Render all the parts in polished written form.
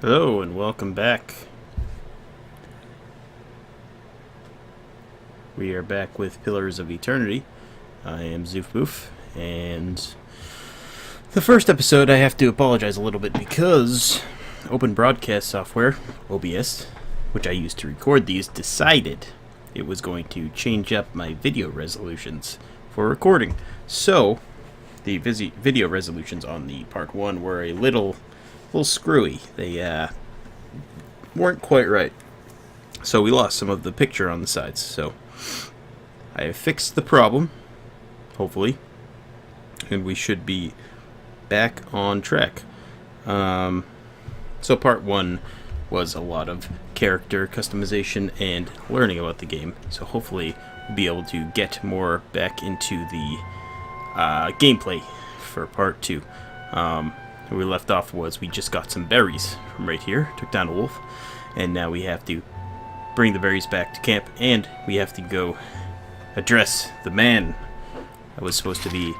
Hello and welcome back. We are back with Pillars of Eternity. I am Zoofboof, and the first episode I have to apologize a little bit because Open Broadcast Software, OBS, which I use to record these, decided it was going to change up my video resolutions for recording. So, the video resolutions on the part 1 were a little screwy. They weren't quite right. So we lost some of the picture on the sides. So I have fixed the problem, hopefully, and we should be back on track. So part 1 was a lot of character customization and learning about the game. So hopefully we'll be able to get more back into the gameplay for part 2. Where we left off was we just got some berries from right here, took down a wolf, and now we have to bring the berries back to camp, and we have to go address the man that was supposed to be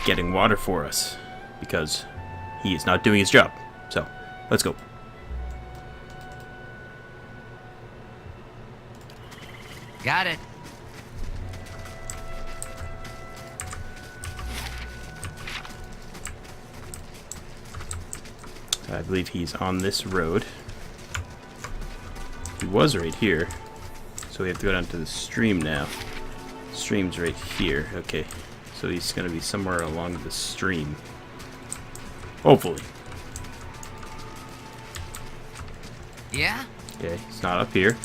getting water for us, because he is not doing his job. So, let's go. Got it. I believe he's on this road. He was right here. So we have to go down to the stream now. Stream's right here. Okay. So he's going to be somewhere along the stream. Hopefully. Yeah? Okay, he's not up here.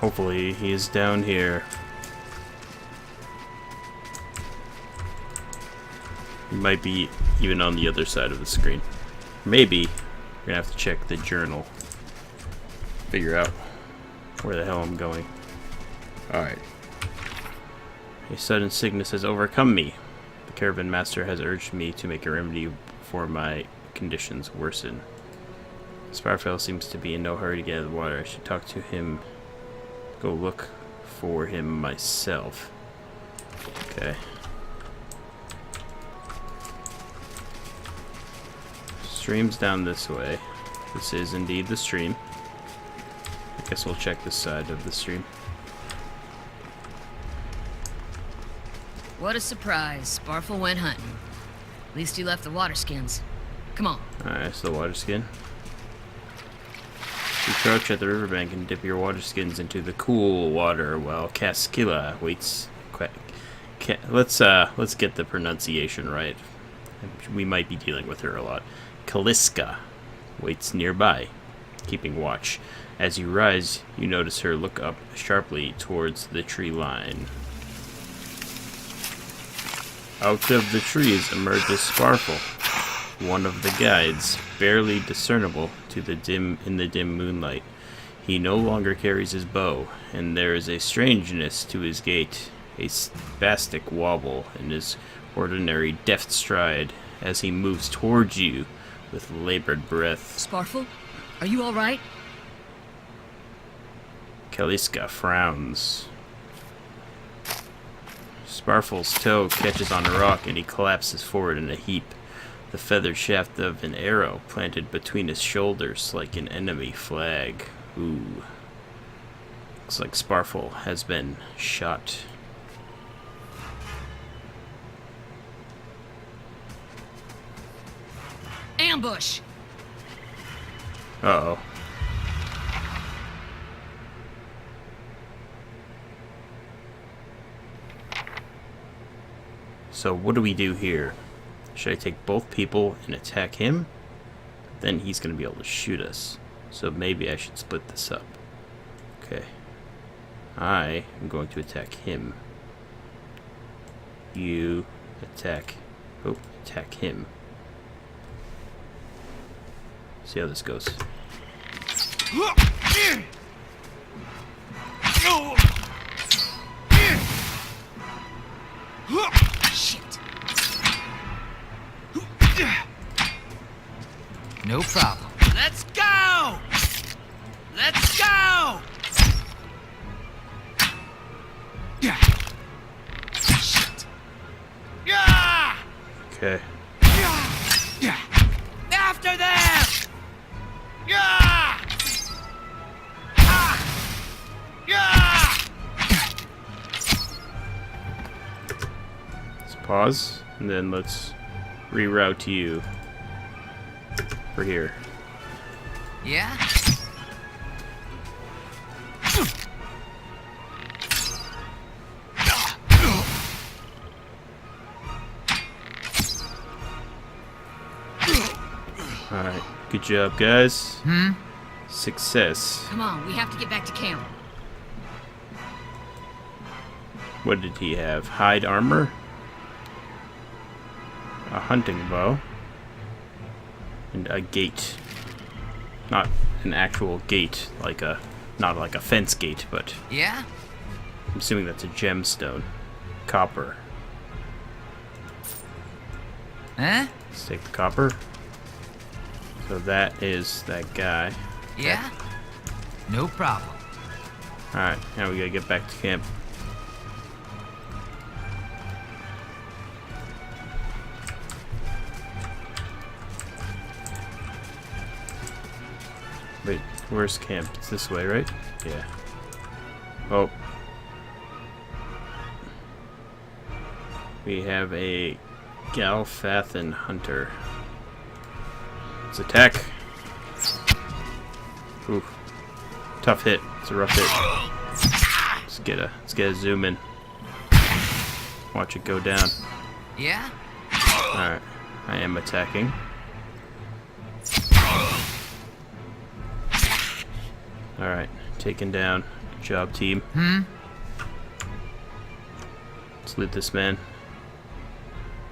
Hopefully he's down here. He might be even on the other side of the screen. Maybe we're gonna have to check the journal. Figure out where the hell I'm going. Alright. A sudden sickness has overcome me. The caravan master has urged me to make a remedy before my conditions worsen. Sparfell seems to be in no hurry to get out of the water. I should talk to him. Go look for him myself. Okay. Stream's down this way. This is indeed the stream. I guess we'll check this side of the stream. What a surprise. Sparfel went hunting. At least he left the water skins. Come on. Alright, so the water skin. You crouch at the riverbank and dip your water skins into the cool water while Cascilla waits. Let's get the pronunciation right. We might be dealing with her a lot. Kaliska waits nearby, keeping watch. As you rise, you notice her look up sharply towards the tree line. Out of the trees emerges Sparfel, one of the guides, barely discernible in the dim moonlight. He no longer carries his bow, and there is a strangeness to his gait, a spastic wobble in his ordinary deft stride as he moves towards you with labored breath. Sparfel? Are you alright? Kaliska frowns. Sparfel's toe catches on a rock and he collapses forward in a heap, the feathered shaft of an arrow planted between his shoulders like an enemy flag. Ooh. Looks like Sparfel has been shot. Ambush! Uh-oh. So what do we do here? Should I take both people and attack him? Then he's going to be able to shoot us. So maybe I should split this up. Okay. I am going to attack him. You attack him. See how this goes. Shit. No problem. Let's go! Let's go! Shit. Yeah! Okay. After them! Yeah! Ah! Yeah! Let's pause, and then let's reroute you for here. Yeah? Alright, good job, guys. Success. Come on, we have to get back to camp. What did he have? Hide armor? A hunting bow? And a gate. Not an actual gate, not like a fence gate, but Yeah? I'm assuming that's a gemstone. Copper. Huh? Let's take the copper. So that is that guy. Yeah? No problem. Alright, now we gotta get back to camp. Wait, where's camp? It's this way, right? Yeah. Oh. We have a Galfathan hunter. Let's attack. Ooh. Tough hit. It's a rough hit. Let's get a zoom in. Watch it go down. Yeah? Alright. I am attacking. Alright. Taken down. Good job, team. Let's loot this man.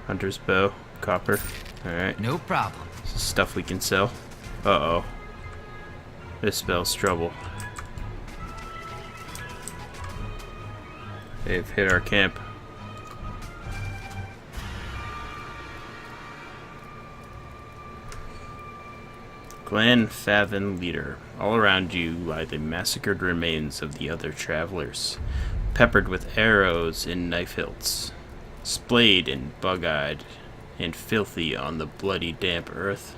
Hunter's bow. Copper. Alright. No problem. This is stuff we can sell. Uh-oh. This spells trouble. They've hit our camp. Glenfathan leader. All around you lie the massacred remains of the other travelers, peppered with arrows and knife hilts, splayed and bug-eyed and filthy on the bloody damp earth.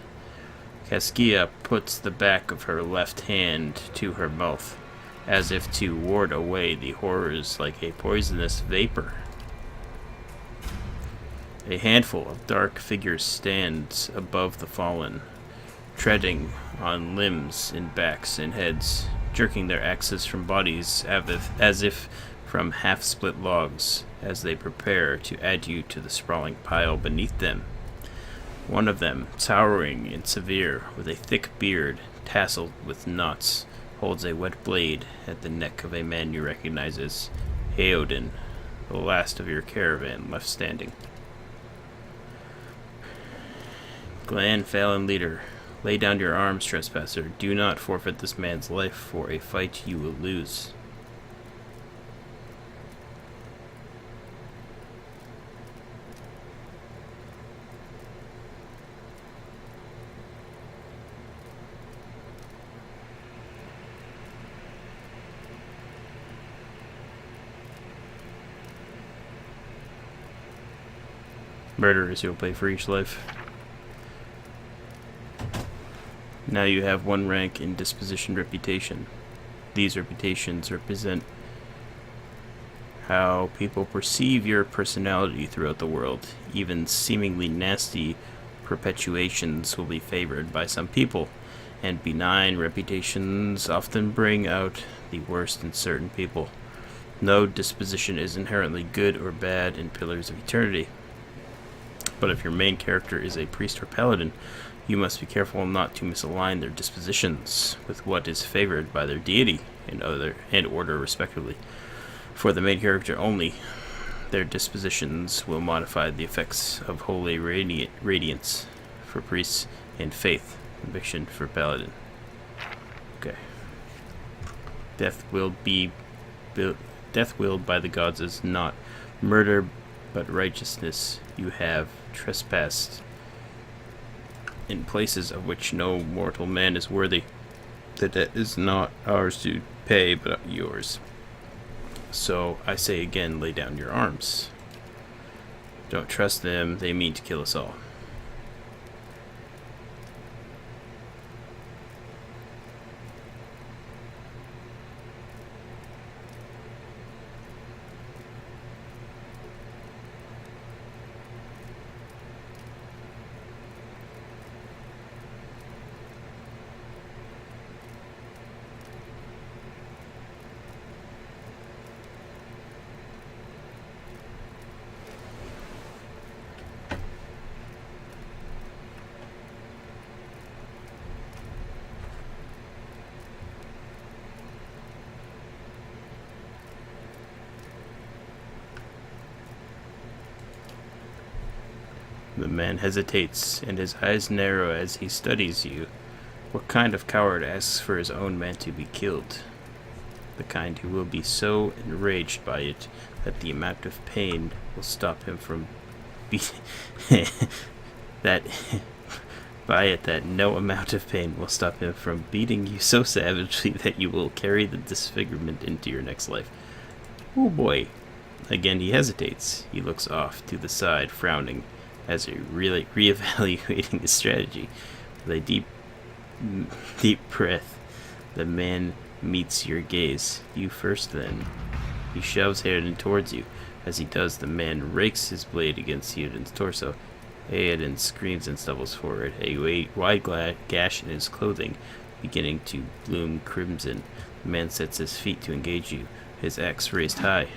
Caskia puts the back of her left hand to her mouth, as if to ward away the horrors like a poisonous vapor. A handful of dark figures stands above the fallen, treading on limbs and backs and heads, jerking their axes from bodies as if from half-split logs, as they prepare to add you to the sprawling pile beneath them. One of them, towering and severe, with a thick beard tasseled with knots, holds a wet blade at the neck of a man you recognize as Heodin, the last of your caravan left standing. Glenfathan leader, lay down your arms, trespasser. Do not forfeit this man's life for a fight you will lose. Murderers you'll pay for each life. Now you have one rank in disposition reputation. These reputations represent how people perceive your personality throughout the world. Even seemingly nasty perpetuations will be favored by some people, and benign reputations often bring out the worst in certain people. No disposition is inherently good or bad in Pillars of Eternity. But if your main character is a priest or paladin, you must be careful not to misalign their dispositions with what is favored by their deity and order respectively. For the main character only, their dispositions will modify the effects of holy radiance for priests and faith conviction for paladin. Okay. Death willed by the gods is not murder but righteousness. You have trespassed in places of which no mortal man is worthy. The debt is not ours to pay, but yours. So I say again, lay down your arms. Don't trust them, they mean to kill us all. The man hesitates, and his eyes narrow as he studies you. What kind of coward asks for his own man to be killed? The kind who will be so enraged by it that the amount of pain will stop him from that no amount of pain will stop him from beating you so savagely that you will carry the disfigurement into your next life. Oh boy. Again he hesitates. He looks off to the side, frowning, as he really reevaluating his strategy. With a deep breath, the man meets your gaze. You first, then. He shoves Hayden towards you. As he does, the man rakes his blade against Hayden's torso. Hayden screams and stumbles forward, a wide gash in his clothing beginning to bloom crimson. The man sets his feet to engage you, his axe raised high.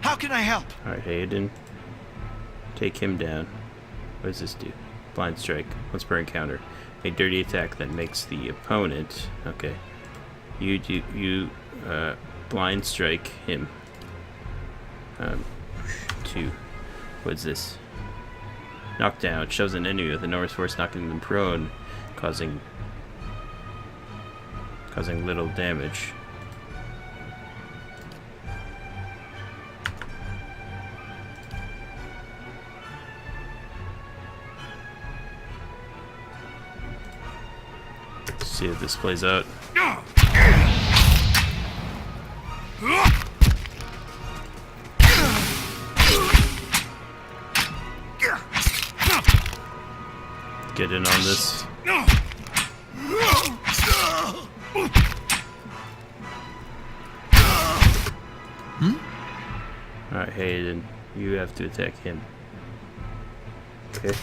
How can I help? Alright, Hayden. Take him down. What does this do? Blind strike. Once per encounter. A dirty attack that makes the opponent... Okay. You blind strike him. 2. What's this? Knockdown. Shoves an enemy with enormous force, knocking them prone, causing little damage. See if this plays out. Get in on this. Alright, Hayden, you have to attack him. Okay.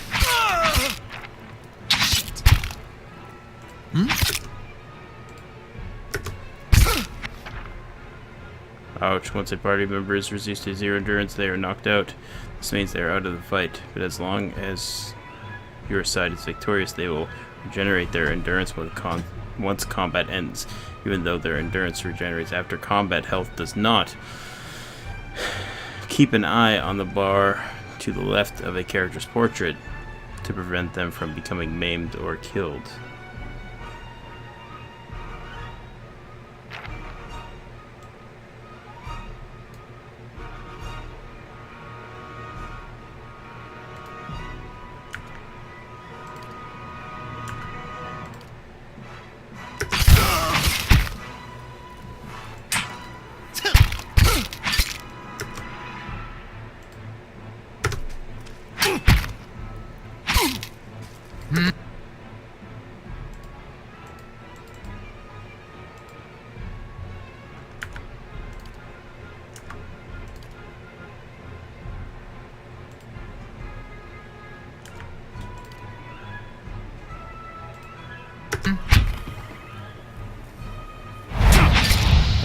Ouch, once a party member is reduced to 0 endurance, they are knocked out. This means they are out of the fight, but as long as your side is victorious, they will regenerate their endurance once combat ends. Even though their endurance regenerates after combat, health does not. Keep an eye on the bar to the left of a character's portrait to prevent them from becoming maimed or killed.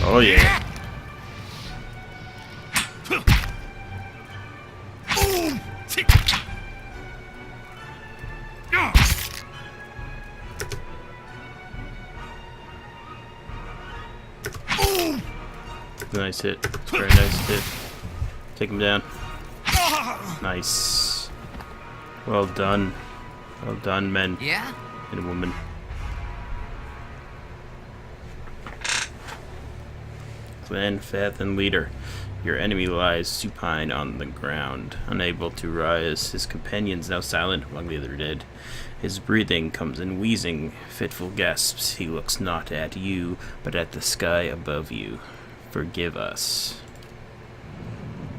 Oh yeah. Nice hit. Very nice hit. Take him down. Nice. Well done. Well done, men Yeah? and women. Clan Fathan leader. Your enemy lies supine on the ground, unable to rise. His companions now silent among the other dead. His breathing comes in wheezing, fitful gasps. He looks not at you, but at the sky above you. Forgive us.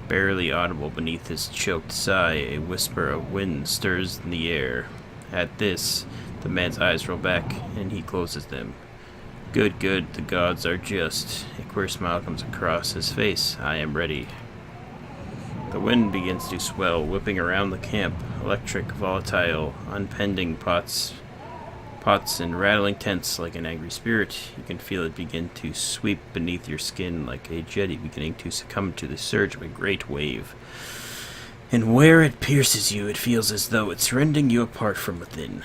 Barely audible beneath his choked sigh, a whisper of wind stirs in the air. At this, the man's eyes roll back, and he closes them. Good, good, the gods are just. A queer smile comes across his face. I am ready. The wind begins to swell, whipping around the camp. Electric, volatile, unpending pots and rattling tents like an angry spirit. You can feel it begin to sweep beneath your skin like a jetty beginning to succumb to the surge of a great wave. And where it pierces you, it feels as though it's rending you apart from within.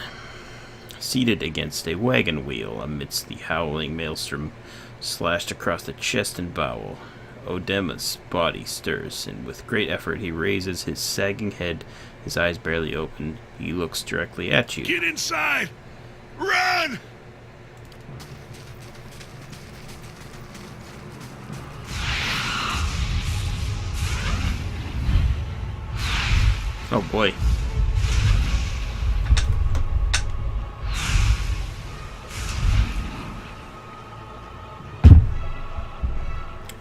Seated against a wagon wheel amidst the howling maelstrom, slashed across the chest and bowel, Odema's body stirs, and with great effort he raises his sagging head, his eyes barely open. He looks directly at you. Get inside! Run! Oh boy.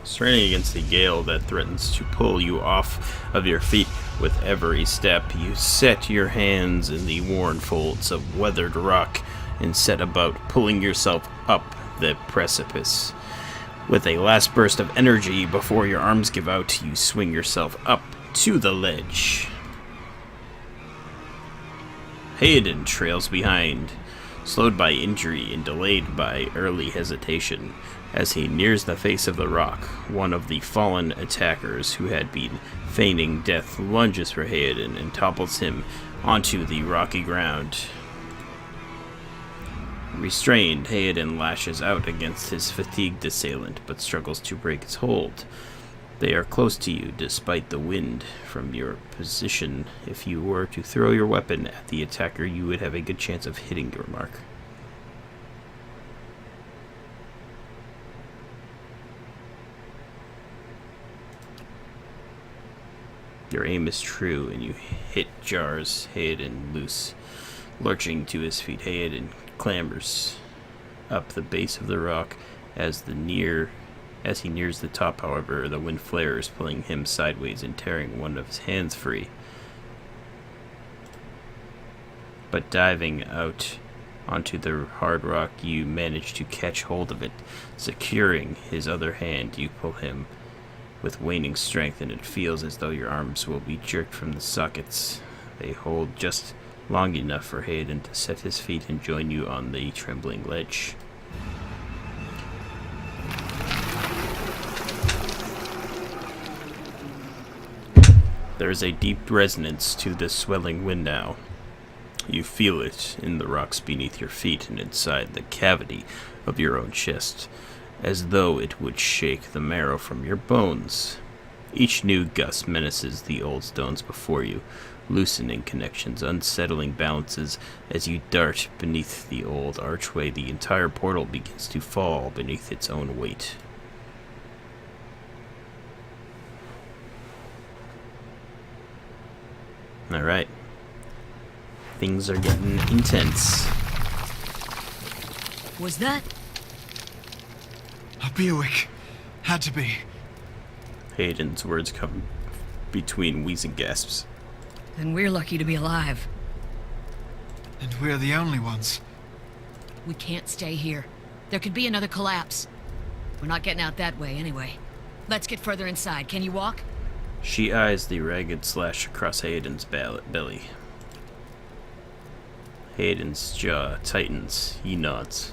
Straining against a gale that threatens to pull you off of your feet with every step, you set your hands in the worn folds of weathered rock and set about pulling yourself up the precipice. With a last burst of energy before your arms give out, you swing yourself up to the ledge. Hayden trails behind, slowed by injury and delayed by early hesitation. As he nears the face of the rock, one of the fallen attackers who had been feigning death lunges for Hayden and topples him onto the rocky ground. Restrained, Hayden lashes out against his fatigued assailant, but struggles to break his hold. They are close to you, despite the wind. From your position, if you were to throw your weapon at the attacker, you would have a good chance of hitting your mark. Your aim is true, and you hit jars Hayden loose. Lurching to his feet, Hayden clambers up the base of the rock. As he nears the top, however, the wind flares, pulling him sideways and tearing one of his hands free. But diving out onto the hard rock, you manage to catch hold of it. Securing his other hand, you pull him with waning strength, and it feels as though your arms will be jerked from the sockets. They hold just long enough for Hayden to set his feet and join you on the trembling ledge. There is a deep resonance to this swelling wind now. You feel it in the rocks beneath your feet and inside the cavity of your own chest, as though it would shake the marrow from your bones. Each new gust menaces the old stones before you, loosening connections, unsettling balances. As you dart beneath the old archway, the entire portal begins to fall beneath its own weight. Alright. Things are getting intense. Was that? A Bewick. Had to be. Hayden's words come between wheezing gasps. Then we're lucky to be alive. And we're the only ones. We can't stay here. There could be another collapse. We're not getting out that way anyway. Let's get further inside. Can you walk? She eyes the ragged slash across Hayden's belly. Hayden's jaw tightens. He nods.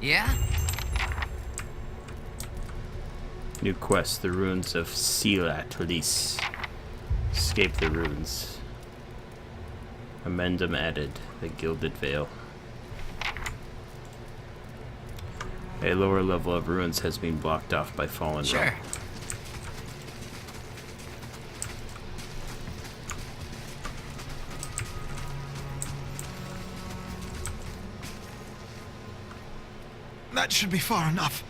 Yeah? New quest, the ruins of Silat Lys. Escape the ruins. Amendum added, the Gilded Veil. A lower level of ruins has been blocked off by fallen Sure. rock. That should be far enough.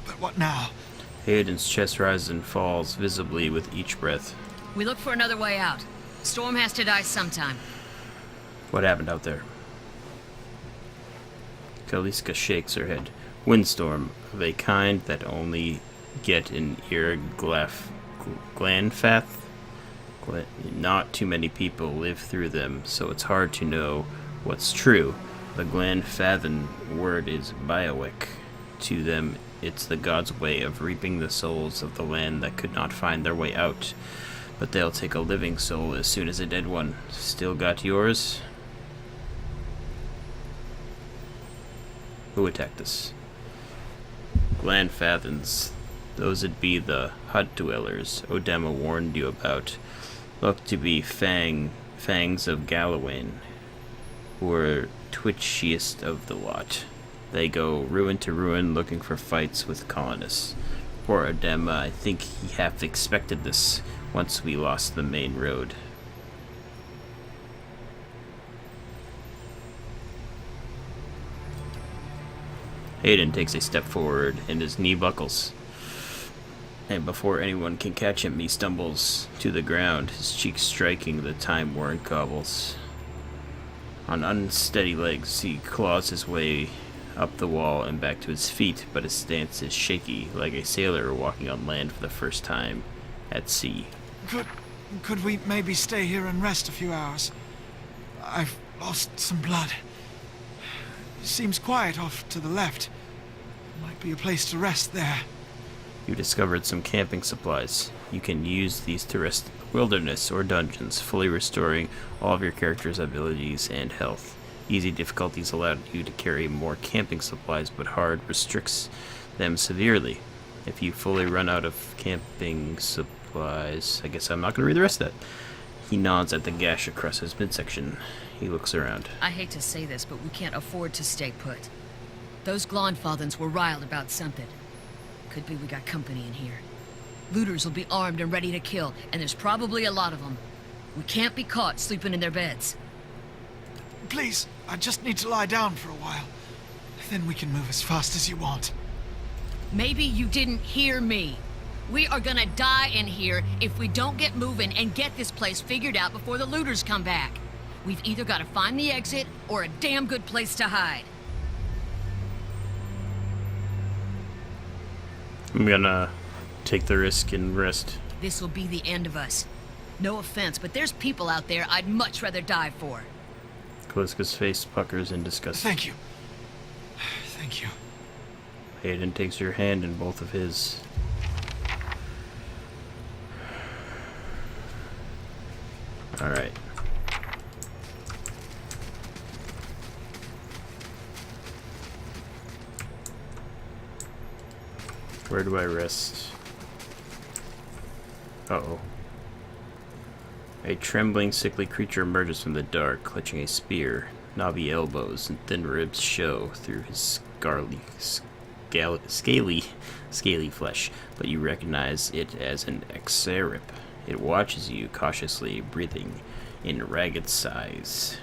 But what now? Hayden's chest rises and falls visibly with each breath. We look for another way out. Storm has to die sometime. What happened out there? Kaliska shakes her head. Windstorm, of a kind that only get in Glanfath. Not too many people live through them, so it's hard to know what's true. The Glanfathan word is Biowick. To them, it's the gods' way of reaping the souls of the land that could not find their way out. But they'll take a living soul as soon as a dead one. Still got yours? Who attacked us? Glanfathans. Those would be the hut dwellers Odema warned you about. Look to be fangs of Galawain, who are twitchiest of the lot. They go ruin to ruin looking for fights with colonists. Poor Odema, I think he half expected this once we lost the main road. Hayden takes a step forward and his knee buckles. And before anyone can catch him, he stumbles to the ground, his cheeks striking the time-worn cobbles. On unsteady legs, he claws his way up the wall and back to his feet, but his stance is shaky, like a sailor walking on land for the first time at sea. Could we maybe stay here and rest a few hours? I've lost some blood. Seems quiet off to the left. Might be a place to rest there. You discovered some camping supplies. You can use these to rest in the wilderness or dungeons, fully restoring all of your character's abilities and health. Easy difficulties allowed you to carry more camping supplies, but hard restricts them severely. If you fully run out of camping supplies... I guess I'm not going to read the rest of that. He nods at the gash across his midsection. He looks around. I hate to say this, but we can't afford to stay put. Those Glonfathans were riled about something. Could be we got company in here. Looters will be armed and ready to kill, and there's probably a lot of them. We can't be caught sleeping in their beds. Please, I just need to lie down for a while. Then we can move as fast as you want. Maybe you didn't hear me. We are gonna die in here if we don't get moving and get this place figured out before the looters come back. We've either got to find the exit or a damn good place to hide. I'm gonna take the risk and rest. This will be the end of us. No offense, but there's people out there I'd much rather die for. Kaliska's face puckers in disgust. Thank you. Thank you. Hayden takes your hand in both of his. Alright. Where do I rest? Uh-oh. A trembling, sickly creature emerges from the dark, clutching a spear. Knobby elbows and thin ribs show through his scaly flesh, but you recognize it as an Exarip. It watches you cautiously, breathing in ragged sighs.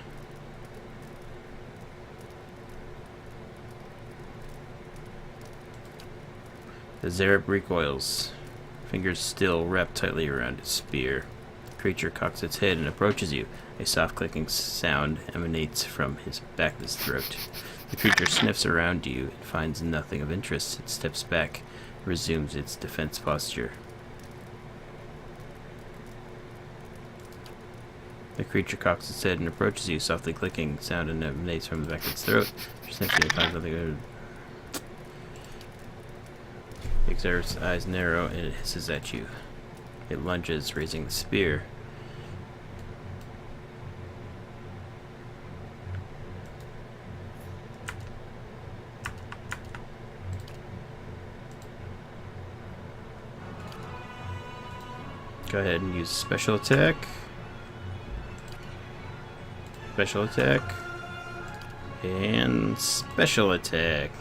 The Zarip recoils, fingers still wrapped tightly around its spear. The creature cocks its head and approaches you. A soft clicking sound emanates from his back of his throat. The creature sniffs around you and finds nothing of interest. It steps back, resumes its defense posture. The creature cocks its head and approaches you. Softly clicking sound emanates from the back of its throat. It sniffs you and finds nothing. Exert's eyes narrow and it hisses at you. It lunges, raising the spear. Go ahead and use special attack. Special attack. And special attack.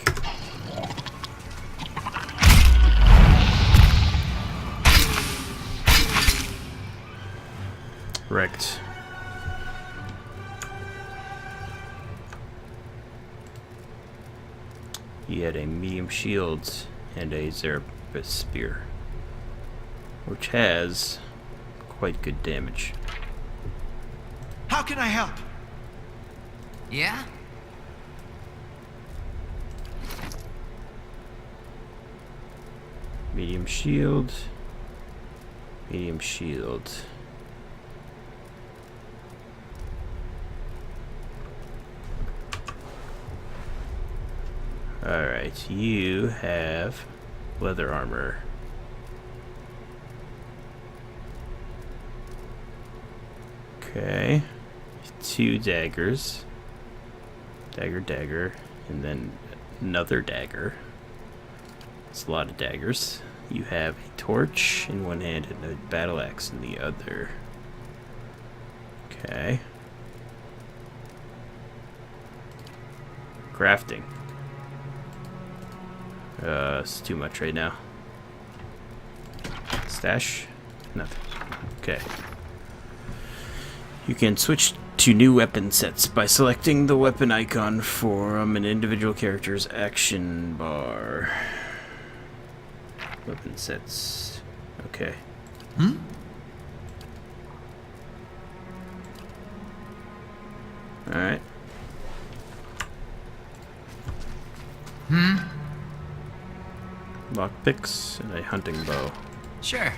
Wrecked. He had a medium shield and a Zarip purpose spear, which has quite good damage. How can I help? Yeah? Medium shield. Medium shield. Alright, you have leather armor. Okay. 2 daggers. Dagger, and then another dagger. It's a lot of daggers. You have a torch in one hand and a battle axe in the other. Okay. Crafting. It's too much right now. Stash? Nothing. Okay. You can switch to new weapon sets by selecting the weapon icon from an individual character's action bar. Weapon sets. Okay. Alright. Lockpicks and a hunting bow. Sure.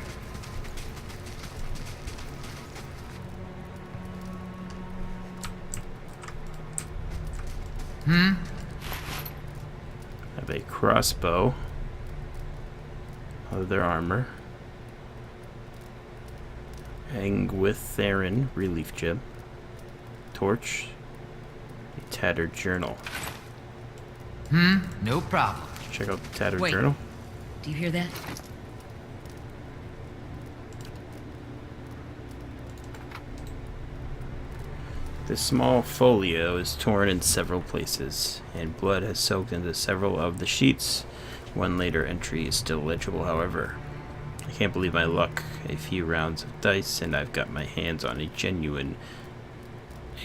Have a crossbow. Other armor. Angwitharan relief gem. Torch. A tattered journal. No problem. Check out the tattered Wait. journal. Do you hear that? This small folio is torn in several places, and blood has soaked into several of the sheets. One later entry is still legible, however. I can't believe my luck. A few rounds of dice, and I've got my hands on a genuine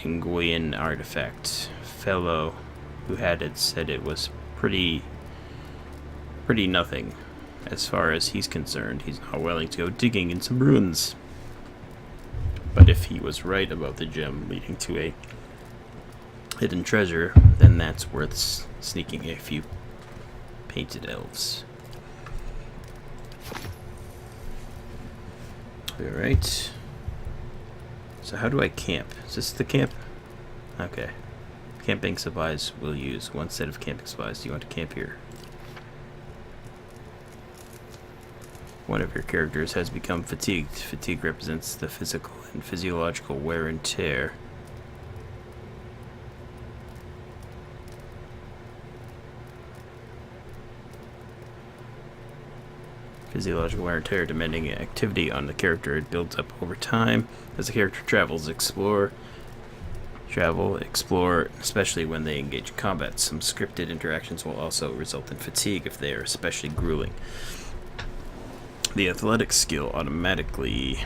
Anguian artifact. Fellow who had it said it was pretty nothing. As far as he's concerned, he's not willing to go digging in some ruins. But if he was right about the gem leading to a hidden treasure, then that's worth sneaking a few painted elves. Alright. So how do I camp? Is this the camp? Okay. Camping supplies will use one set of camping supplies. Do you want to camp here? One of your characters has become fatigued. Fatigue represents the physical and physiological wear and tear. Physiological wear and tear demanding activity on the character. It builds up over time as the character explore, especially when they engage in combat. Some scripted interactions will also result in fatigue if they are especially grueling. The athletics skill automatically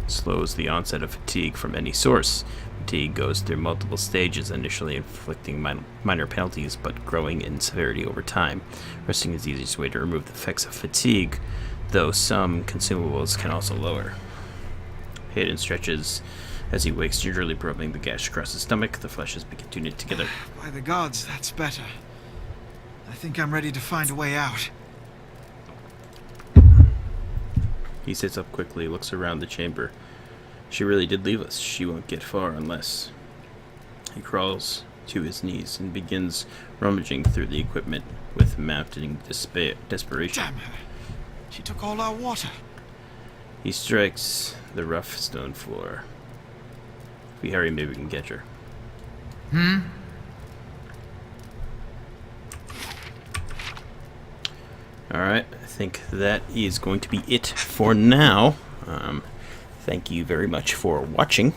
slows the onset of fatigue from any source. Fatigue goes through multiple stages, initially inflicting minor penalties, but growing in severity over time. Resting is the easiest way to remove the effects of fatigue, though some consumables can also lower. Hayden stretches as he wakes, gingerly probing the gash across his stomach. The fleshes begin to knit together. By the gods, that's better. I think I'm ready to find a way out. He sits up quickly, looks around the chamber. She really did leave us. She won't get far unless... He crawls to his knees and begins rummaging through the equipment with mounting desperation. Damn her. She took all our water. He strikes the rough stone floor. If we hurry, maybe we can catch her. Alright, I think that is going to be it for now. Thank you very much for watching.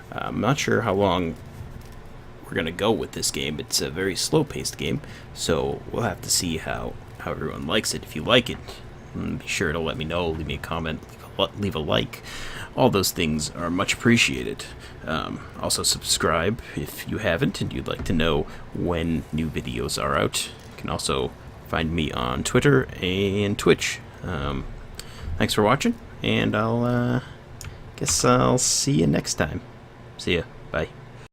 I'm not sure how long we're going to go with this game. It's a very slow-paced game, so we'll have to see how everyone likes it. If you like it, be sure to let me know. Leave me a comment, leave a like. All those things are much appreciated. Also, subscribe if you haven't and you'd like to know when new videos are out. You can also find me on Twitter and Twitch. Thanks for watching, and I'll guess I'll see you next time. See ya. Bye.